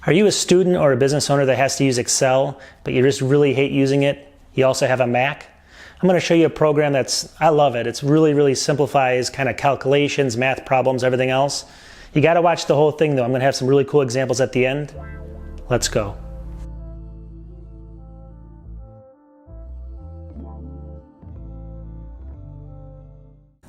Are you a student or a business owner that has to use Excel, but you just really hate using it? You also have a Mac? I'm going to show you a program I love it. It's really simplifies kind of calculations, math problems, everything else. You got to watch the whole thing though. I'm going to have some really cool examples at the end. Let's go.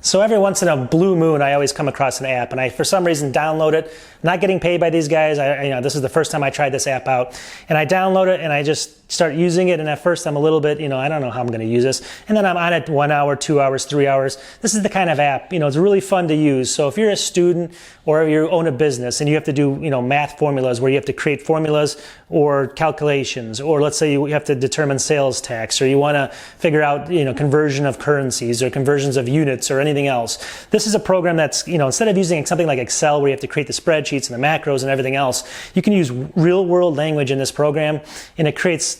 So every once in a blue moon, I always come across an app, and I, for some reason, download it. I'm not getting paid by these guys. This is the first time I tried this app out, and I download it, and I just start using it. And at first, I'm a little bit, I don't know how I'm going to use this. And then I'm on it 1 hour, 2 hours, 3 hours. This is the kind of app, it's really fun to use. So if you're a student or you own a business and you have to do, math formulas where you have to create formulas or calculations, or let's say you have to determine sales tax, or you want to figure out, conversion of currencies or conversions of units or anything else. This is a program that's, instead of using something like Excel where you have to create the spreadsheets and the macros and everything else, you can use real world language in this program, and it creates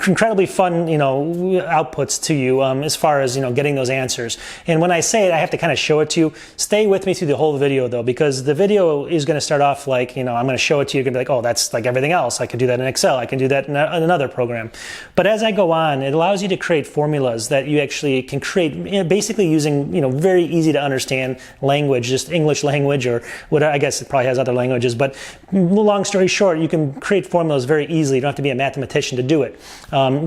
incredibly fun, outputs to you as far as, getting those answers. And when I say it, I have to kind of show it to you. Stay with me through the whole video though, because the video is going to start off like, I'm going to show it to you. You're going to be like, oh, that's like everything else. I can do that in Excel. I can do that in another program. But as I go on, it allows you to create formulas that you actually can create, basically using, very easy to understand language, just English language, or what, I guess it probably has other languages. But long story short, you can create formulas very easily. You don't have to be a mathematician to do it.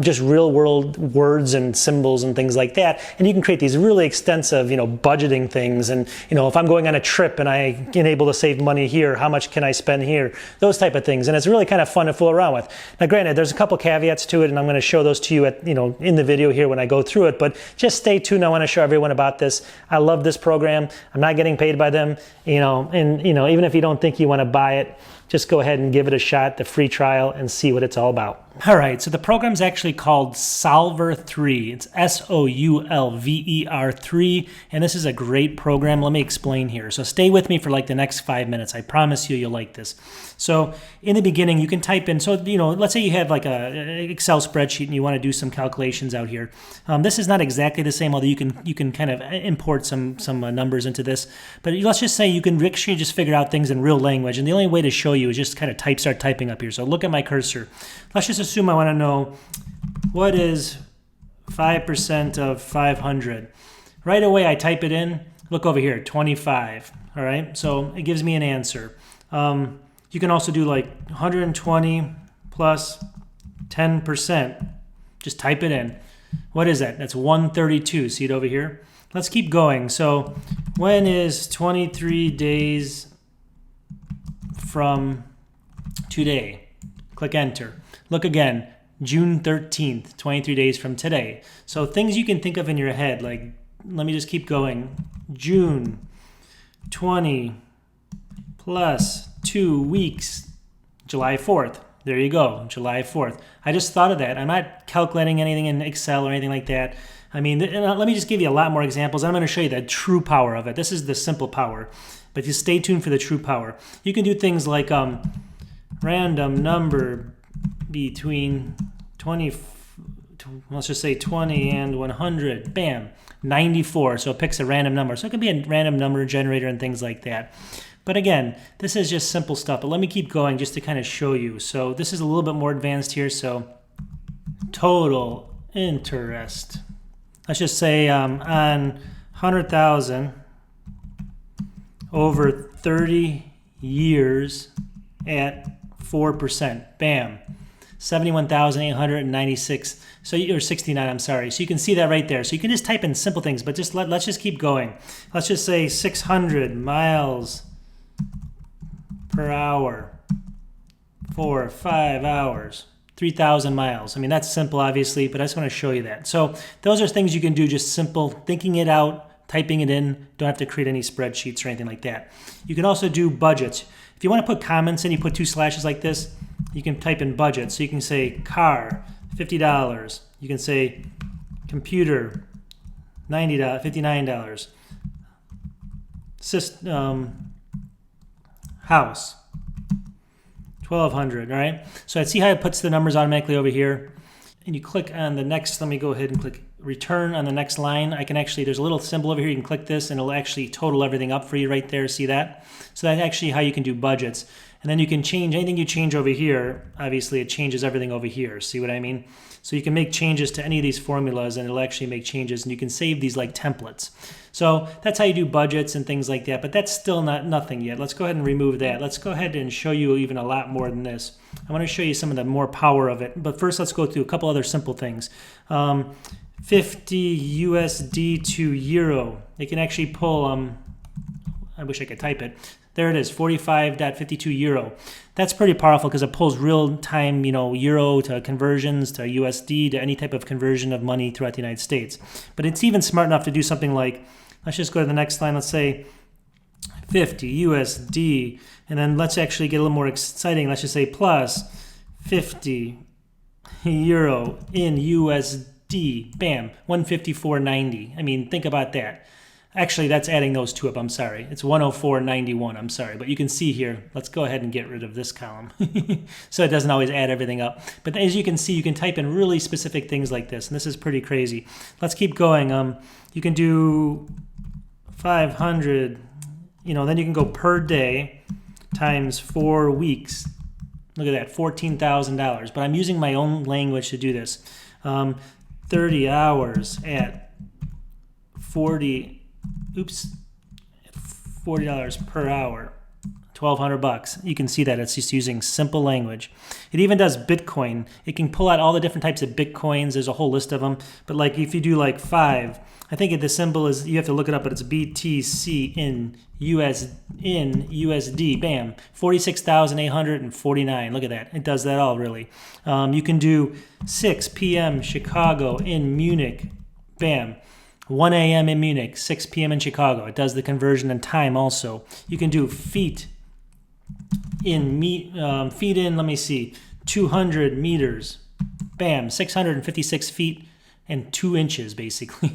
Just real world words and symbols and things like that. And you can create these really extensive, budgeting things. And, if I'm going on a trip and I am able to save money here, how much can I spend here? Those type of things. And it's really kind of fun to fool around with. Now, granted, there's a couple caveats to it, and I'm going to show those to you at, in the video here when I go through it. But just stay tuned. I want to show everyone about this. I love this program. I'm not getting paid by them, even if you don't think you want to buy it, just go ahead and give it a shot, the free trial, and see what it's all about. All right, so the program's actually called Soulver 3. It's Soulver 3, and this is a great program. Let me explain here. So stay with me for like the next 5 minutes. I promise you'll like this. So in the beginning, you can type in, let's say you have like a Excel spreadsheet and you want to do some calculations out here. This is not exactly the same, although you can kind of import some numbers into this. But let's just say you can actually just figure out things in real language, and the only way to show you is just kind of start typing up here. So look at my cursor. Let's just assume I want to know what is 5% of 500. Right away I type it in. Look over here, 25. All right, so it gives me an answer. You can also do like 120 plus 10%. Just type it in. What is that? That's 132. See it over here? Let's keep going. So when is 23 days from today? Click enter. Look again, June 13th, 23 days from today. So things you can think of in your head, like, let me just keep going. June 20 plus 2 weeks, July 4th. There you go, July 4th. I just thought of that. I'm not calculating anything in Excel or anything like that. I mean, let me just give you a lot more examples. I'm going to show you the true power of it. This is the simple power, but just stay tuned for the true power. You can do things like random number between 20, let's just say 20 and 100, bam, 94. So it picks a random number. So it could be a random number generator and things like that. But again, this is just simple stuff. But let me keep going just to kind of show you. So this is a little bit more advanced here. So total interest. Let's just say on 100,000 over 30 years at 4%. Bam. 71,896. So or 69, I'm sorry. So you can see that right there. So you can just type in simple things, but just let's just keep going. Let's just say 600 miles per hour for 5 hours. 3,000 miles. I mean, that's simple, obviously, but I just want to show you that. So those are things you can do, just simple, thinking it out, typing it in. Don't have to create any spreadsheets or anything like that. You can also do budgets. If you want to put comments in, you put 2 slashes like this. You can type in budget. So you can say car, $50. You can say computer, $90, $59. House, $1,200, all right? So I see how it puts the numbers automatically over here. And you click on the next, let me go ahead and click return on the next line. I can actually, there's a little symbol over here, you can click this and it'll actually total everything up for you right there, see that? So that's actually how you can do budgets. And then you can change anything you change over here. Obviously, it changes everything over here. See what I mean? So you can make changes to any of these formulas, and it'll actually make changes, and you can save these like templates. So that's how you do budgets and things like that, but that's still not nothing yet. Let's go ahead and remove that. Let's go ahead and show you even a lot more than this. I want to show you some of the more power of it, but first let's go through a couple other simple things. 50 USD to euro. It can actually pull, I wish I could type it. There it is, 45.52 euro. That's pretty powerful because it pulls real-time, euro to conversions to USD to any type of conversion of money throughout the United States. But it's even smart enough to do something like, let's just go to the next line. Let's say 50 USD, and then let's actually get a little more exciting. Let's just say plus 50 euro in USD. Bam, 154.90. I mean, think about that. Actually, that's adding those two up. I'm sorry. It's 104.91. I'm sorry. But you can see here, let's go ahead and get rid of this column so it doesn't always add everything up. But as you can see, you can type in really specific things like this, and this is pretty crazy. Let's keep going. You can do 500, then you can go per day times 4 weeks. Look at that, $14,000. But I'm using my own language to do this. 30 hours at $40 per hour, $1,200. You can see that it's just using simple language. It even does Bitcoin. It can pull out all the different types of Bitcoins. There's a whole list of them. But like if you do like 5, I think the symbol is, you have to look it up, but it's BTC in USD. Bam, 46,849. Look at that. It does that all really. You can do 6 p.m. Chicago in Munich. Bam. 1 a.m. in Munich, 6 p.m. in Chicago. It does the conversion and time also. You can do feet in, let me see, 200 meters. Bam, 656 feet and 2 inches, basically.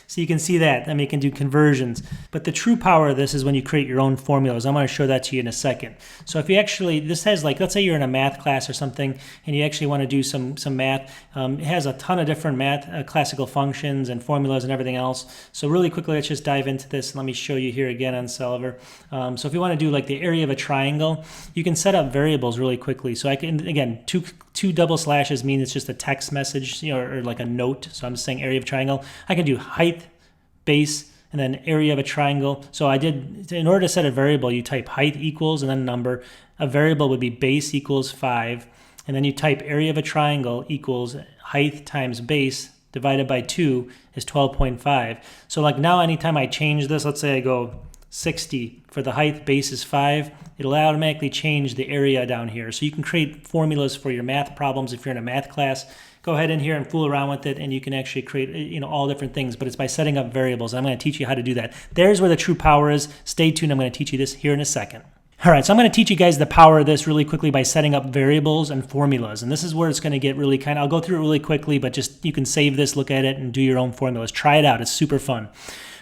So you can see that. I mean, you can do conversions. But the true power of this is when you create your own formulas. I'm going to show that to you in a second. So if you actually, this has like, let's say you're in a math class or something, and you actually want to do some math. It has a ton of different math, classical functions and formulas and everything else. So really quickly, let's just dive into this. Let me show you here again on Soulver. So if you want to do like the area of a triangle, you can set up variables really quickly. So I can, again, two double slashes mean it's just a text message, or like a note. So I'm just saying area of triangle. I can do height, base, and then area of a triangle. So I did, in order to set a variable, you type height equals and then number. A variable would be base equals 5. And then you type area of a triangle equals height times base divided by 2 is 12.5. So like now anytime I change this, let's say I go 60 for the height, base is 5, it'll automatically change the area down here. So you can create formulas for your math problems if you're in a math class. Go ahead in here and fool around with it, and you can actually create all different things, but it's by setting up variables. I'm going to teach you how to do that. There's where the true power is. Stay tuned. I'm going to teach you this here in a second. All right, so I'm going to teach you guys the power of this really quickly by setting up variables and formulas. And this is where it's going to get really I'll go through it really quickly, but just you can save this, look at it, and do your own formulas. Try it out. It's super fun.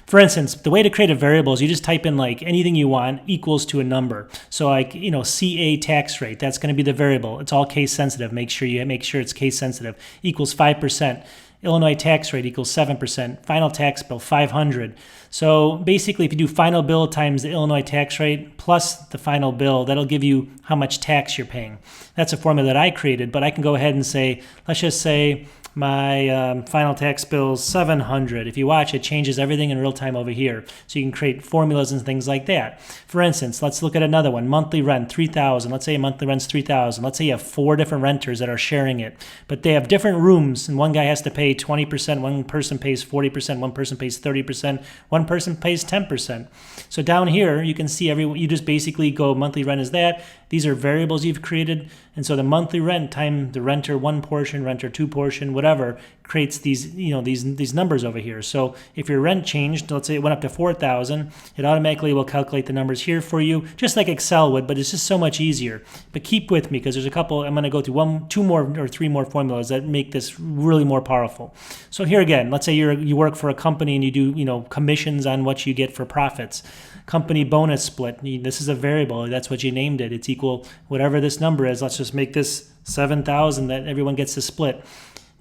For instance, the way to create a variable is you just type in like anything you want equals to a number. So like, CA tax rate, that's going to be the variable. It's all case sensitive. Make sure it's case sensitive. Equals 5%. Illinois tax rate equals 7%. Final tax bill, 500. So basically, if you do final bill times the Illinois tax rate plus the final bill, that'll give you how much tax you're paying. That's a formula that I created, but I can go ahead and say, let's just say my final tax bill is 700. If you watch, it changes everything in real time over here. So you can create formulas and things like that. For instance, let's look at another one. Monthly rent, 3,000. Let's say a monthly rent's 3,000. Let's say you have 4 different renters that are sharing it, but they have different rooms, and one guy has to pay 20%, one person pays 40%, one person pays 30%, one person pays 10%. So down here, you can see you just basically go monthly rent is that. These are variables you've created, and so the monthly rent time the renter 1 portion, renter 2 portion, whatever, creates these these numbers over here. So if your rent changed, let's say it went up to 4,000, it automatically will calculate the numbers here for you, just like Excel would, but it's just so much easier. But keep with me because there's a couple. I'm going to go through 2 more or 3 more formulas that make this really more powerful. So here again, let's say you work for a company and you do commissions on what you get for profits. Company bonus split. This is a variable. That's what you named it. It's equal whatever this number is. Let's just make this 7,000 that everyone gets to split.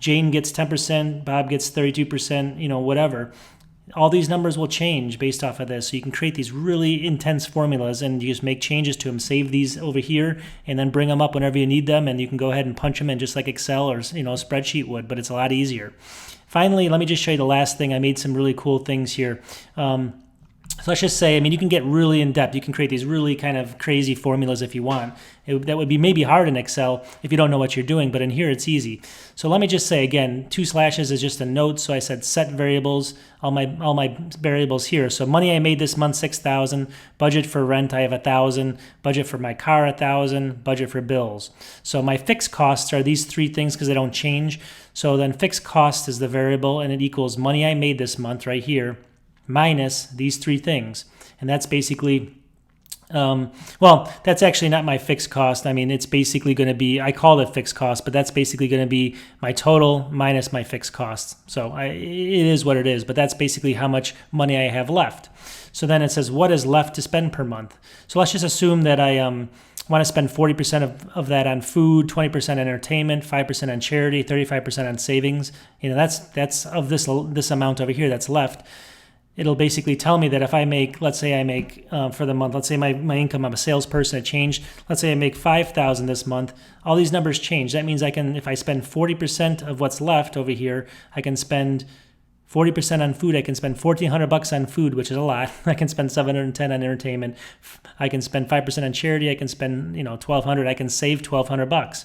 Jane gets 10%, Bob gets 32%, whatever. all these numbers will change based off of this. So you can create these really intense formulas and you just make changes to them, save these over here, and then bring them up whenever you need them, and you can go ahead and punch them in just like Excel or a spreadsheet would, but it's a lot easier. Finally, let me just show you the last thing. I made some really cool things here. So let's just say, you can get really in depth. You can create these really kind of crazy formulas if you want. That would be maybe hard in Excel if you don't know what you're doing, but in here it's easy. So let me just say again, 2 slashes is just a note. So I said set variables, all my variables here. So money I made this month, 6,000. Budget for rent, I have 1,000. Budget for my car, 1,000. Budget for bills. So my fixed costs are these 3 things because they don't change. So then fixed cost is the variable, and it equals money I made this month right here, minus these 3 things. And that's basically, well, that's actually not my fixed cost. It's basically going to be, I called it fixed cost, but that's basically going to be my total minus my fixed costs. So it is what it is, but that's basically how much money I have left. So then it says, what is left to spend per month? So let's just assume that I want to spend 40% of that on food, 20% on entertainment, 5% on charity, 35% on savings. That's of this amount over here that's left. It'll basically tell me that if I make, let's say I make for the month, let's say my income, I'm a salesperson, it changed. Let's say I make 5,000 this month. All these numbers change. That means if I spend 40% of what's left over here, I can spend 40% on food. I can spend $1,400 on food, which is a lot. I can spend $710 on entertainment. I can spend 5% on charity. I can spend $1,200. I can save $1,200.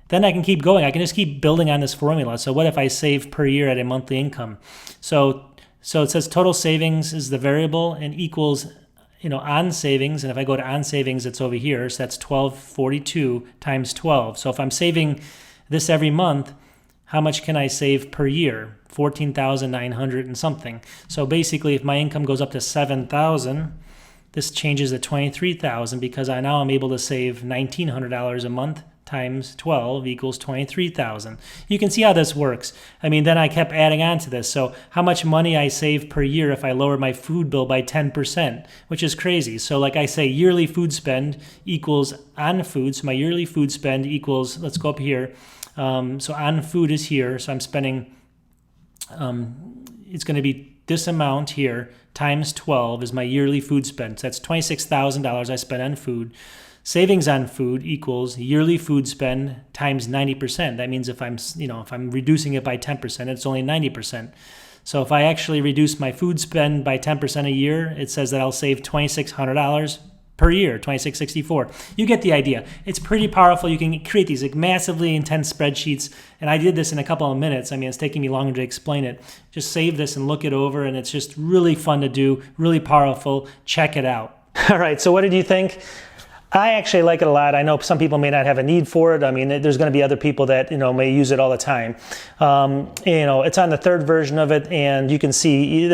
Then I can keep going. I can just keep building on this formula. So what if I save per year at a monthly income? So it says total savings is the variable and equals, on savings. And if I go to on savings, it's over here. So that's 1242 times 12. So if I'm saving this every month, how much can I save per year? 14,900 and something. So basically, if my income goes up to 7,000, this changes to 23,000 because now I'm able to save $1,900 a month times 12 equals 23,000. You can see how this works. Then I kept adding on to this. So how much money I save per year if I lower my food bill by 10%, which is crazy. So like I say, yearly food spend equals on food. So my yearly food spend equals, let's go up here. So on food is here. So I'm spending, it's going to be this amount here times 12 is my yearly food spend. So that's $26,000 I spent on food. Savings on food equals yearly food spend times 90%. That means if I'm reducing it by 10%, it's only 90%. So if I actually reduce my food spend by 10% a year, it says that I'll save $2,600 per year, $2,664. You get the idea. It's pretty powerful. You can create these massively intense spreadsheets, and I did this in a couple of minutes. It's taking me longer to explain it. Just save this and look it over, and it's just really fun to do, really powerful. Check it out. All right, so what did you think? I actually like it a lot. I know some people may not have a need for it. There's going to be other people that, may use it all the time. It's on the 3rd version of it, and you can see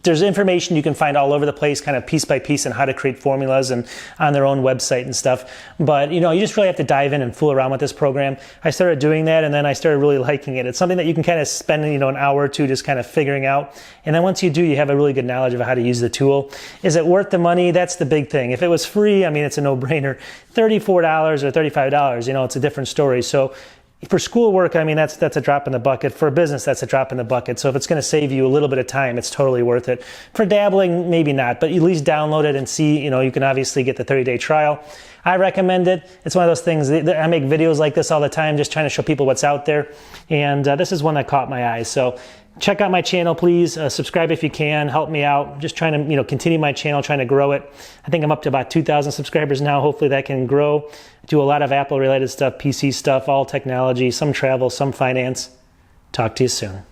there's information you can find all over the place, kind of piece by piece, on how to create formulas and on their own website and stuff. But, you just really have to dive in and fool around with this program. I started doing that, and then I started really liking it. It's something that you can kind of spend, an hour or two just kind of figuring out. And then once you do, you have a really good knowledge of how to use the tool. Is it worth the money? That's the big thing. If it was free, it's a no-brainer. $34 or $35, it's a different story. So for schoolwork, that's a drop in the bucket. For a business, that's a drop in the bucket. So if it's going to save you a little bit of time, it's totally worth it. For dabbling, maybe not, but at least download it and see, you can obviously get the 30-day trial. I recommend it. It's one of those things, I make videos like this all the time, just trying to show people what's out there. And this is one that caught my eye. So check out my channel, please. Subscribe if you can. Help me out. Just trying to, continue my channel, trying to grow it. I think I'm up to about 2,000 subscribers now. Hopefully that can grow. I do a lot of Apple-related stuff, PC stuff, all technology, some travel, some finance. Talk to you soon.